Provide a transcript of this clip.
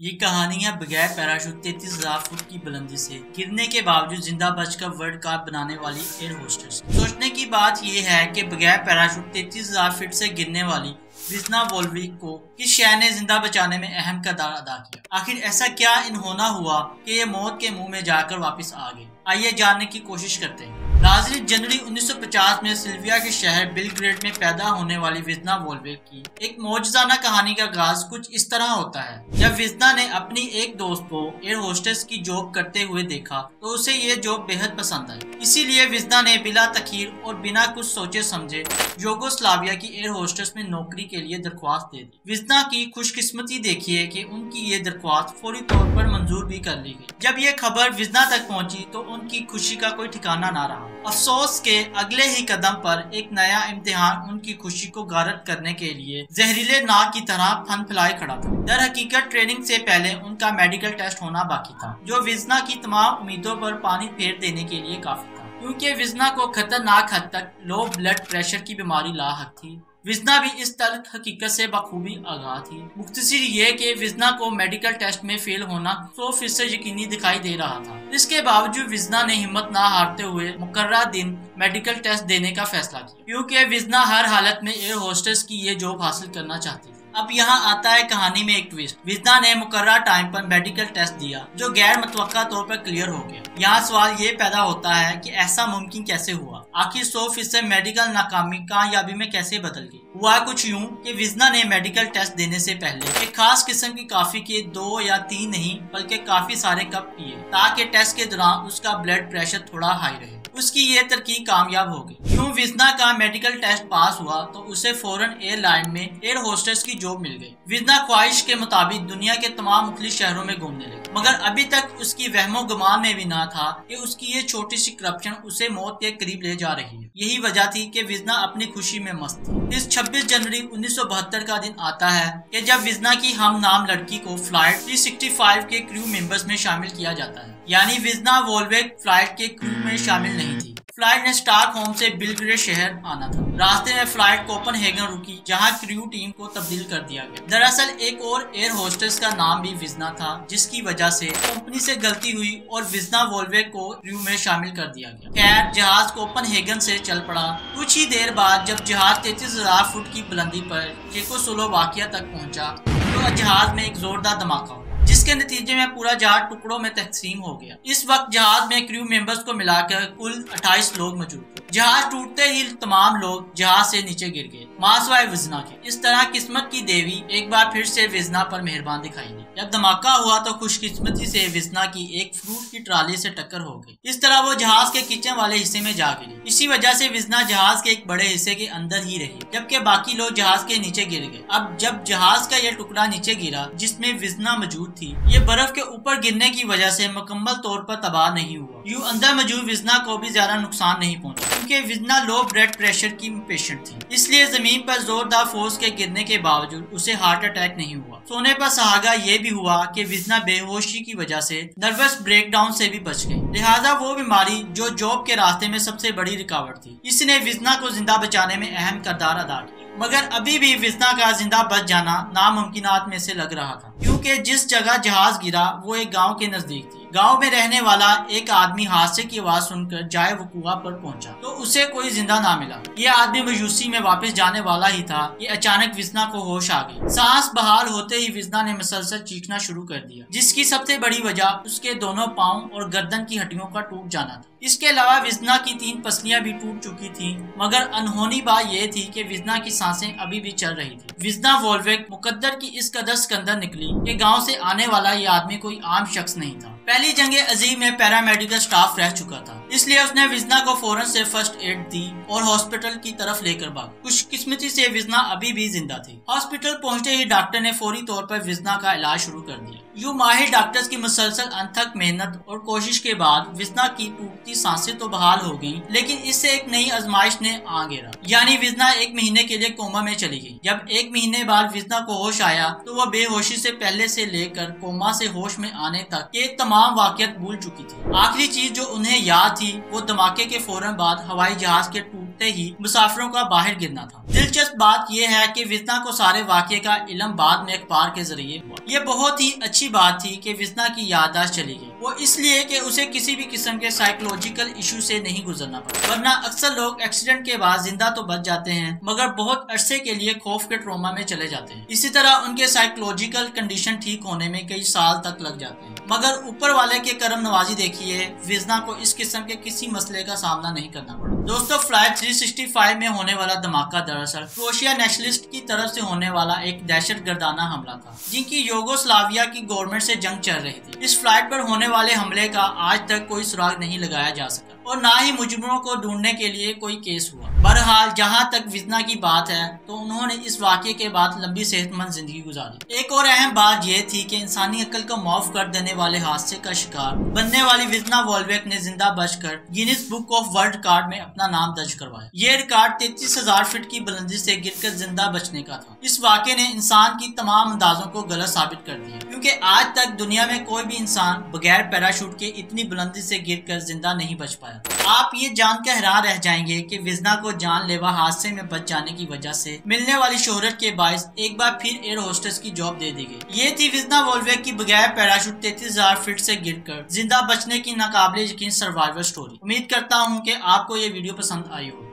ये कहानी है बगैर पैराशूट 33,000 फुट की बुलंदी से गिरने के बावजूद जिंदा बचकर वर्ल्ड कप बनाने वाली एयर होस्टेस। सोचने की बात यह है कि बगैर पैराशूट 33,000 फीट से गिरने वाली विजना वोल्विक को किस शय ने जिंदा बचाने में अहम किरदार अदा किया। आखिर ऐसा क्या इन्होंने हुआ कि ये मौत के मुंह में जाकर वापस आ गए। आइए जानने की कोशिश करते हैं। नाज़रीन, जनवरी 1950 में सिल्विया के शहर बेलग्रेड में पैदा होने वाली विजना वोल्विक की एक मौजज़ाना कहानी का आगाज कुछ इस तरह होता है। जब विजना ने अपनी एक दोस्त को एयर होस्टेस की जॉब करते हुए देखा तो उसे ये जॉब बेहद पसंद आई। इसीलिए विजना ने बिला तखीर और बिना कुछ सोचे समझे यूगोस्लाविया की एयर होस्टेस में नौकरी के लिए दरख्वास्त दे दी। विजना की खुशकिस्मती देखिए कि उनकी ये दरख्वास्त फौरी तौर पर मंजूर भी कर ली गई। जब ये खबर विजना तक पहुंची तो उनकी खुशी का कोई ठिकाना ना रहा। अफसोस के अगले ही कदम पर एक नया इम्तिहान उनकी खुशी को गारद करने के लिए जहरीले नाग की तरह फन फैलाए खड़ा था। दर हकीकत ट्रेनिंग से पहले उनका मेडिकल टेस्ट होना बाकी था, जो विजना की तमाम उम्मीदों पर पानी फेर देने के लिए काफी था, क्योंकि विजना को खतरनाक हद तक लो ब्लड प्रेशर की बीमारी लाहक थी। विजना भी इस तल्ख हकीकत से बखूबी आगाह थी। मुख्तसर ये कि विजना को मेडिकल टेस्ट में फेल होना 100% यकीनी दिखाई दे रहा था। इसके बावजूद विजना ने हिम्मत ना हारते हुए मुकर्रर दिन मेडिकल टेस्ट देने का फैसला किया, क्योंकि विजना हर हालत में एयर होस्टेस की ये जॉब हासिल करना चाहती थी। अब यहाँ आता है कहानी में एक ट्विस्ट। विजना ने मुकर्रर टाइम पर मेडिकल टेस्ट दिया, जो गैर मुतवक्का तौर पर क्लियर हो गया। यहाँ सवाल ये पैदा होता है कि ऐसा मुमकिन कैसे हुआ। आखिर 100% मेडिकल नाकामी कामयाबी में कैसे बदल गई। हुआ कुछ यूं कि विजना ने मेडिकल टेस्ट देने से पहले एक खास किस्म की कॉफी के 2 या 3 नहीं बल्कि काफी सारे कप पिए, ताकि टेस्ट के दौरान उसका ब्लड प्रेशर थोड़ा हाई रहे। उसकी ये तरकीब कामयाब हो गई। यूं विजना का मेडिकल टेस्ट पास हुआ तो उसे फौरन एयरलाइन में एयर होस्टेस की जॉब मिल गई। विजना ख्वाहिश के मुताबिक दुनिया के तमाम मुख्तलिफ शहरों में घूमने लगी, मगर अभी तक उसकी वहमो गुमान में भी ना था कि उसकी ये छोटी सी करप्शन उसे मौत के करीब ले जा रही है। यही वजह थी कि विजना अपनी खुशी में मस्त थी। इस 26 जनवरी 1972 का दिन आता है कि जब विजना की हम नाम लड़की को फ्लाइट 365 के क्रू मेंबर्स में शामिल किया जाता है। यानी विजना वोल्विक फ्लाइट के क्रू में शामिल नहीं थी। फ्लाइट ने स्टॉकहोम से बेलग्रेड शहर आना था। रास्ते में फ्लाइट कोपेनहेगन रुकी, जहां क्रू टीम को तब्दील कर दिया गया। दरअसल एक और एयर होस्टेस का नाम भी विजना था, जिसकी वजह से कंपनी से गलती हुई और विजना वोल्विक को क्रू में शामिल कर दिया गया। खैर, जहाज कोपेनहेगन से चल पड़ा। कुछ ही देर बाद जब जहाज 33,000 फुट की बुलंदी पर चेकोस्लोवाकिया तक पहुंचा तो जहाज में एक जोरदार धमाका, जिसके नतीजे में पूरा जहाज टुकड़ों में तकसीम हो गया। इस वक्त जहाज में क्रू मेंबर्स को मिलाकर कुल 28 लोग मौजूद थे। जहाज टूटते ही तमाम लोग जहाज से नीचे गिर गए, मासवाए विजना के। इस तरह किस्मत की देवी एक बार फिर से विजना पर मेहरबान दिखाई दी। जब धमाका हुआ तो खुशकिस्मती से विजना की एक फ्रूट की ट्राली से टक्कर हो गई। इस तरह वो जहाज के किचन वाले हिस्से में जा गिरी। इसी वजह से विजना जहाज के एक बड़े हिस्से के अंदर ही रही, जबकि बाकी लोग जहाज के नीचे गिर गए। अब जब जहाज का यह टुकड़ा नीचे गिरा जिसमें विजना मौजूद थी, ये बर्फ के ऊपर गिरने की वजह से मुकम्मल तौर पर तबाह नहीं हुआ। यूं अंदर मौजूद विजना को भी ज्यादा नुकसान नहीं पहुंचा, क्योंकि विजना लो ब्लड प्रेशर की पेशेंट थी। इसलिए जमीन पर जोरदार फोर्स के गिरने के बावजूद उसे हार्ट अटैक नहीं हुआ। सोने पर सहागा ये भी हुआ कि विजना बेहोशी की वजह से नर्वस ब्रेकडाउन से भी बच गई। लिहाजा वो बीमारी जो जॉब के रास्ते में सबसे बड़ी रुकावट थी, इसने विजना को जिंदा बचाने में अहम किरदार अदा किया। मगर अभी भी विजना का जिंदा बच जाना नामुमकिनात में से लग रहा था, क्योंकि जिस जगह जहाज गिरा वो एक गांव के नजदीक थी। गांव में रहने वाला एक आदमी हादसे की आवाज सुनकर जाए वकूआ पर पहुंचा तो उसे कोई जिंदा ना मिला। ये आदमी मायूसी में वापस जाने वाला ही था कि अचानक विजना को होश आ गई। सांस बहाल होते ही विजना ने मुसलसल चीखना शुरू कर दिया, जिसकी सबसे बड़ी वजह उसके दोनों पाँव और गर्दन की हड्डियों का टूट जाना था। इसके अलावा विजना की 3 पसलियां भी टूट चुकी थीं, मगर अनहोनी बात यह थी कि विजना की सांसें अभी भी चल रही थी। विजना वोल्विक मुकद्दर की इस कदर सिकंदर निकली कि गांव से आने वाला ये आदमी कोई आम शख्स नहीं था। पहली जंग अजीम में पैरामेडिकल स्टाफ रह चुका था, इसलिए उसने विजना को फौरन से फर्स्ट एड दी और हॉस्पिटल की तरफ लेकर भागा। खुशकिस्मती से विजना अभी भी जिंदा थी। हॉस्पिटल पहुंचते ही डॉक्टर ने फौरी तौर पर विजना का इलाज शुरू कर दिया। यूं माहिर डॉक्टर्स की मुसलसल अनथक मेहनत और कोशिश के बाद विजना की टूटती सांसें तो बहाल हो गईं, लेकिन इससे एक नई आजमाइश ने आ घेरा। यानी विजना 1 महीने के लिए कोमा में चली गई। जब 1 महीने बाद विजना को होश आया तो वह बेहोशी से पहले से लेकर कोमा से होश में आने तक के तमाम वाकयात भूल चुकी थी। आखिरी चीज जो उन्हें याद थी वो धमाके के फौरन बाद हवाई जहाज के टूट उठते ही मुसाफिरों का बाहर गिरना था। दिलचस्प बात यह है कि विजना को सारे वाक़े का इल्म बाद में अखबार के जरिए हुआ। ये बहुत ही अच्छी बात थी कि विजना की याददाश्त चली गई, वो इसलिए कि उसे किसी भी किस्म के साइकोलॉजिकल इशू से नहीं गुजरना पड़ा। वरना अक्सर लोग एक्सीडेंट के बाद जिंदा तो बच जाते हैं मगर बहुत अरसे के लिए खौफ के ट्रॉमा में चले जाते हैं। इसी तरह उनके साइकोलॉजिकल कंडीशन ठीक होने में कई साल तक लग जाते हैं। मगर ऊपर वाले के करम नवाजी देखिए, विजना को इस किस्म के किसी मसले का सामना नहीं करना पड़ा। दोस्तों, फ्लाइट 365 में होने वाला धमाका दरअसल क्रोएशिया नेशनलिस्ट की तरफ से होने वाला एक दहशतगर्दाना हमला था, जिनकी यूगोस्लाविया की गवर्नमेंट से जंग चल रही थी। इस फ्लाइट पर होने वाले हमले का आज तक कोई सुराग नहीं लगाया जा सका और ना ही मुजरिमों को ढूंढने के लिए कोई केस हुआ। बहरहाल, जहां तक विजना की बात है तो उन्होंने इस वाक़े के बाद लंबी सेहतमंद जिंदगी गुजारी। एक और अहम बात यह थी कि इंसानी अक्ल को माफ कर देने वाले हादसे का शिकार बनने वाली विजना वॉल्वेक ने जिंदा बचकर Guinness book of world record में अपना नाम दर्ज करवाया। ये रिकॉर्ड 33,000 फीट की बुलंदी से गिरकर जिंदा बचने का था। इस वाक़े ने इंसान की तमाम अंदाजों को गलत साबित कर दिया, क्योंकि आज तक दुनिया में कोई भी इंसान बगैर पैराशूट के इतनी बुलंदी से गिरकर जिंदा नहीं बच पाया। आप ये जानकर हैरान रह जाएंगे कि विजना को जानलेवा हादसे में बच जाने की वजह से मिलने वाली शोहरत के बायस एक बार फिर एयर होस्टेस की जॉब दे दी गई। ये थी विजना वॉल्वेक की बगैर पैराशूट 33,000 फीट से गिरकर जिंदा बचने की नाकाबिले यकीन सर्वाइवल स्टोरी। उम्मीद करता हूँ कि आपको ये वीडियो पसंद आई हो।